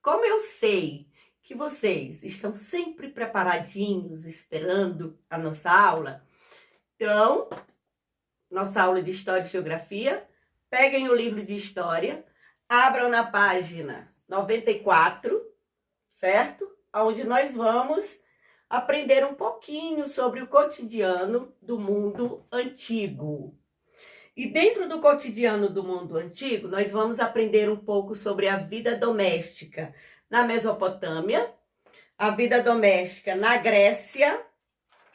como eu sei que vocês estão sempre preparadinhos, esperando a nossa aula, então, nossa aula de História e Geografia, peguem o livro de História, abram na página 94, certo? Onde nós vamos aprender um pouquinho sobre o cotidiano do mundo antigo. E dentro do cotidiano do mundo antigo, nós vamos aprender um pouco sobre a vida doméstica na Mesopotâmia, a vida doméstica na Grécia,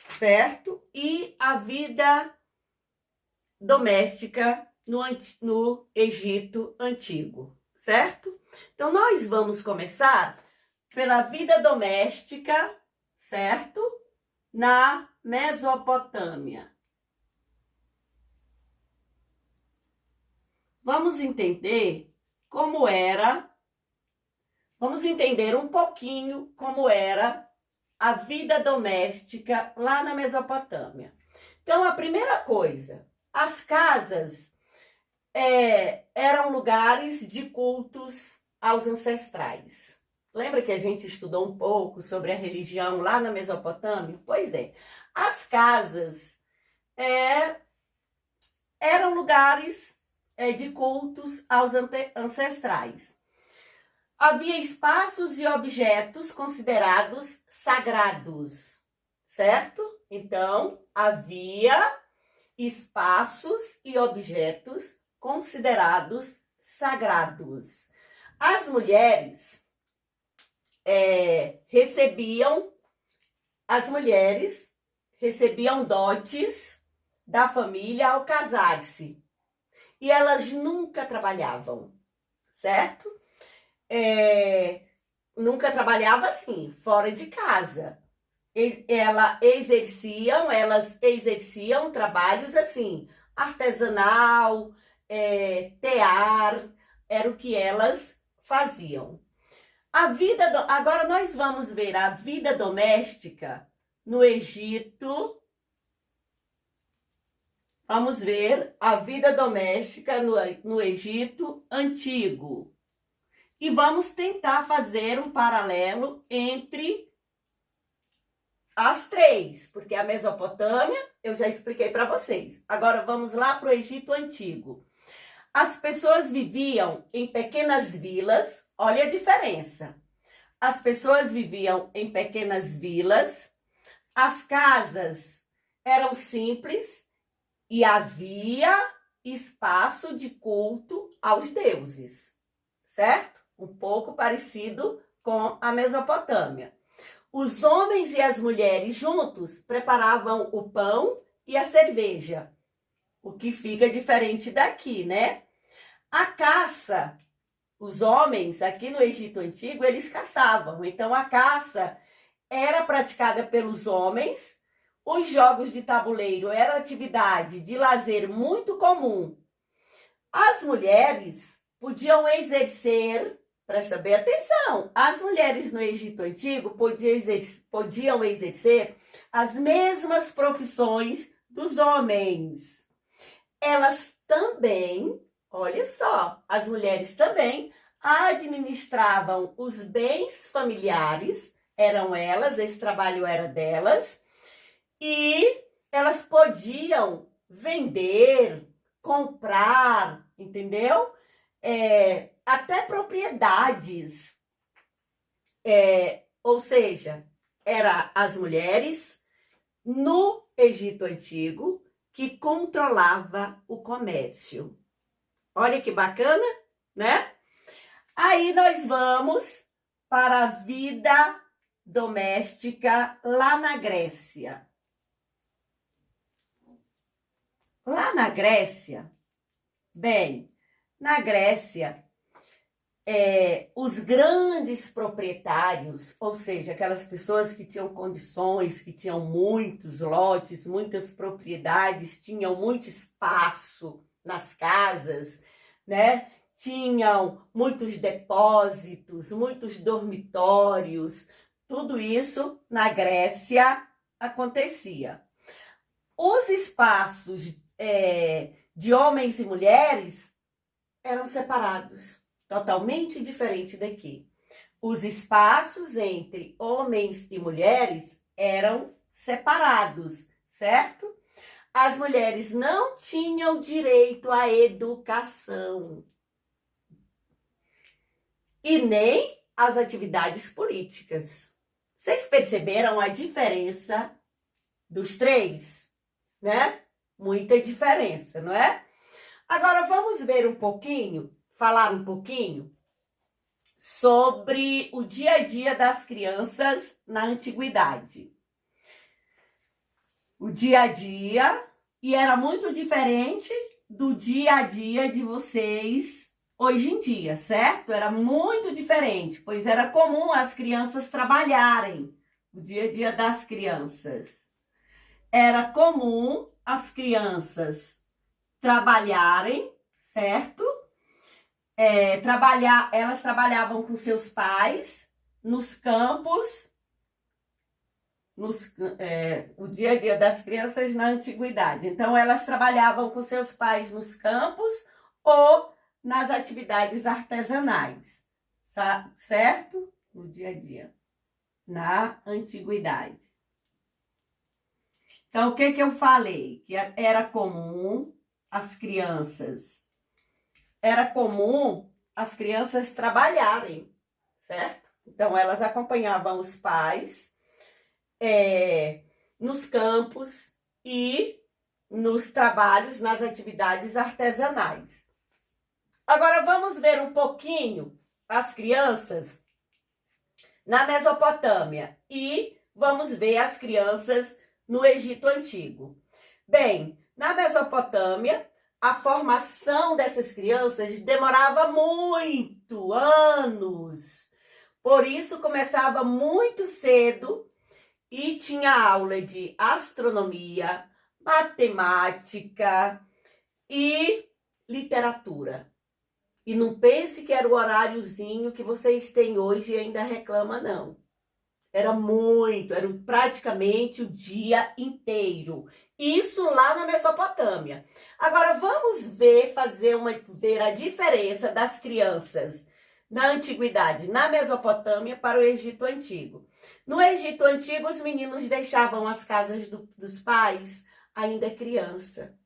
certo? E a vida doméstica no Egito Antigo, certo? Então, nós vamos começar pela vida doméstica, certo? Na Mesopotâmia. Vamos entender um pouquinho como era a vida doméstica lá na Mesopotâmia. Então, a primeira coisa, as casas eram lugares de cultos aos ancestrais. Lembra que a gente estudou um pouco sobre a religião lá na Mesopotâmia? Pois é, as casas eram lugares de cultos aos ancestrais. Havia espaços e objetos considerados sagrados, certo? Então, havia espaços e objetos considerados sagrados. As mulheres recebiam dotes da família ao casar-se. E elas nunca trabalhavam, certo? Nunca trabalhava assim, fora de casa. Elas exerciam trabalhos assim, artesanal, tear, era o que elas faziam. Agora nós vamos ver a vida doméstica no Egito. Vamos ver a vida doméstica no Egito Antigo. E vamos tentar fazer um paralelo entre as três, porque a Mesopotâmia eu já expliquei para vocês. Agora vamos lá para o Egito Antigo. As pessoas viviam em pequenas vilas, olha a diferença. As pessoas viviam em pequenas vilas, as casas eram simples e havia espaço de culto aos deuses, certo? Um pouco parecido com a Mesopotâmia. Os homens e as mulheres juntos preparavam o pão e a cerveja, o que fica diferente daqui, né? A caça, os homens aqui no Egito Antigo, eles caçavam. Então, a caça era praticada pelos homens. Os jogos de tabuleiro eram atividade de lazer muito comum. As mulheres podiam exercer, presta bem atenção, as mulheres no Egito Antigo podiam exercer as mesmas profissões dos homens. Elas também, olha só, as mulheres também administravam os bens familiares, eram elas, esse trabalho era delas, e elas podiam vender, comprar, entendeu? Até propriedades. Ou seja, eram as mulheres no Egito Antigo que controlava o comércio. Olha que bacana, né? Aí nós vamos para a vida doméstica lá na Grécia. Lá na Grécia, na Grécia, os grandes proprietários, ou seja, aquelas pessoas que tinham condições, que tinham muitos lotes, muitas propriedades, tinham muito espaço nas casas, né? Tinham muitos depósitos, muitos dormitórios, tudo isso na Grécia acontecia. Os espaços de homens e mulheres eram separados, totalmente diferente daqui. Os espaços entre homens e mulheres eram separados, certo? As mulheres não tinham direito à educação e nem às atividades políticas. Vocês perceberam a diferença dos três, né? Muita diferença, não é? Agora vamos ver um pouquinho, falar um pouquinho sobre o dia a dia das crianças na antiguidade. O dia a dia, e era muito diferente do dia a dia de vocês hoje em dia, certo? Era muito diferente, pois era comum as crianças trabalharem, o dia a dia das crianças. Era comum as crianças trabalharem, certo? Elas trabalhavam com seus pais nos campos, o dia a dia das crianças na antiguidade. Então, elas trabalhavam com seus pais nos campos ou nas atividades artesanais, certo? No dia a dia, na antiguidade. Então, o que eu falei? Que era comum as crianças trabalharem, certo? Então, elas acompanhavam os pais nos campos e nos trabalhos, nas atividades artesanais. Agora, vamos ver um pouquinho as crianças na Mesopotâmia e vamos ver as crianças no Egito Antigo. Bem, na Mesopotâmia, a formação dessas crianças demorava muito, anos. Por isso, começava muito cedo e tinha aula de astronomia, matemática e literatura. E não pense que era o horáriozinho que vocês têm hoje e ainda reclama, não. Era praticamente o dia inteiro. Isso lá na Mesopotâmia. Agora vamos ver a diferença das crianças na antiguidade, na Mesopotâmia para o Egito Antigo. No Egito Antigo, os meninos deixavam as casas dos pais ainda criança.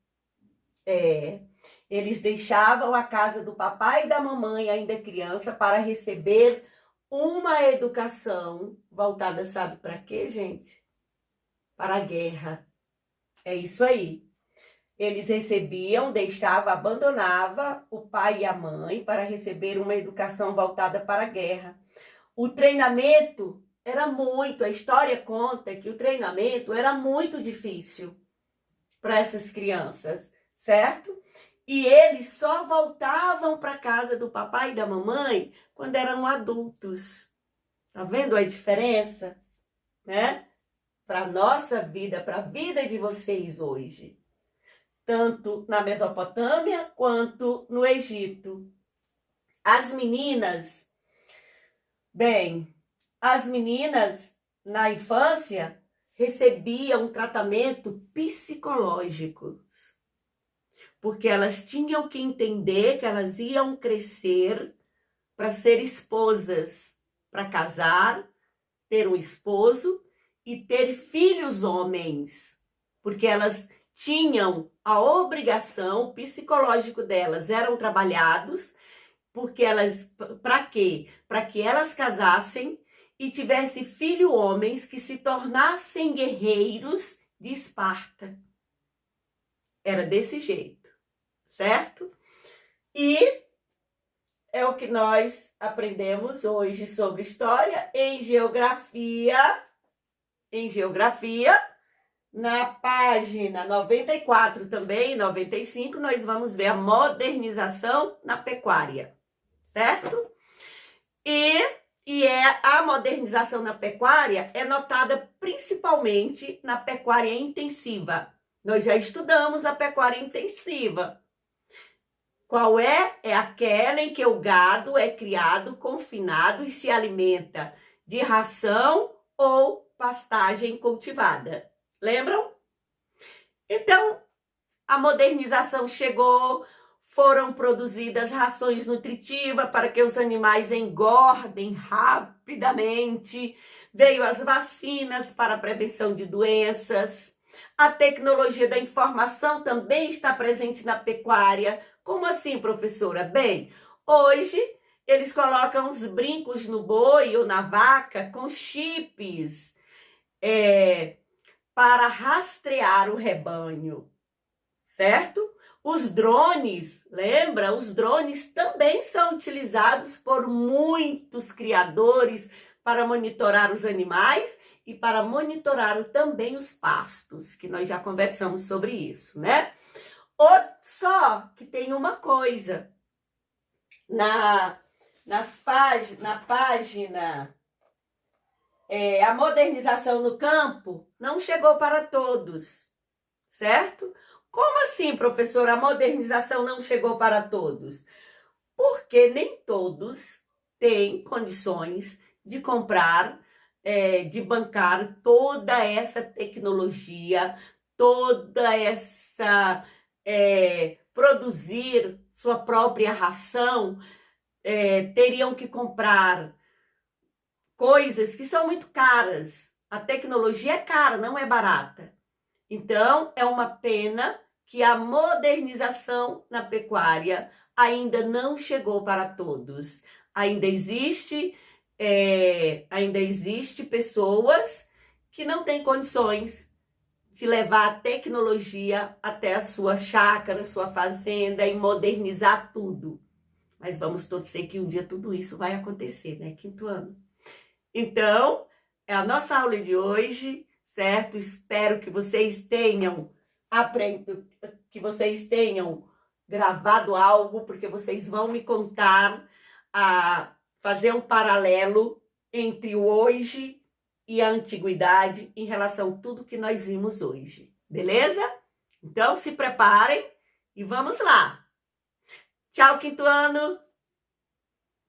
Eles deixavam a casa do papai e da mamãe ainda criança para receber uma educação voltada, sabe para quê, gente? Para a guerra. É isso aí. Eles abandonava o pai e a mãe para receber uma educação voltada para a guerra. O treinamento a história conta que o treinamento era muito difícil para essas crianças, certo? E eles só voltavam para a casa do papai e da mamãe quando eram adultos. Tá vendo a diferença, né? Para a nossa vida, para a vida de vocês hoje. Tanto na Mesopotâmia quanto no Egito. As meninas na infância recebiam um tratamento psicológico, porque elas tinham que entender que elas iam crescer para ser esposas, para casar, ter um esposo e ter filhos homens, porque elas tinham a obrigação, o psicológico delas eram trabalhados, para quê? Para que elas casassem e tivessem filhos homens que se tornassem guerreiros de Esparta. Era desse jeito, certo? E é o que nós aprendemos hoje sobre história. Em geografia, na página 94 também, 95, nós vamos ver a modernização na pecuária, certo? A modernização na pecuária é notada principalmente na pecuária intensiva. Nós já estudamos a pecuária intensiva. Qual é? É aquela em que o gado é criado, confinado e se alimenta de ração ou pastagem cultivada. Lembram? Então, a modernização chegou, foram produzidas rações nutritivas para que os animais engordem rapidamente, veio as vacinas para a prevenção de doenças, a tecnologia da informação também está presente na pecuária. Como assim, professora? Bem, hoje eles colocam os brincos no boi ou na vaca com chips para rastrear o rebanho, certo? Os drones, lembra? Os drones também são utilizados por muitos criadores para monitorar os animais e para monitorar também os pastos, que nós já conversamos sobre isso, né? Só que tem uma coisa, na página a modernização no campo não chegou para todos, certo? Como assim, professora, a modernização não chegou para todos? Porque nem todos têm condições de comprar, de bancar toda essa tecnologia, toda essa produzir sua própria ração, teriam que comprar coisas que são muito caras. A tecnologia é cara, não é barata. Então, é uma pena que a modernização na pecuária ainda não chegou para todos. Ainda existe pessoas que não têm condições de levar a tecnologia até a sua chácara, sua fazenda e modernizar tudo. Mas vamos torcer que um dia tudo isso vai acontecer, né? 5º ano. Então, é a nossa aula de hoje, certo? Espero que vocês tenham aprendido, que vocês tenham gravado algo, porque vocês vão me contar, fazer um paralelo entre o hoje e a antiguidade em relação a tudo que nós vimos hoje, beleza? Então, se preparem e vamos lá! Tchau, 5º ano!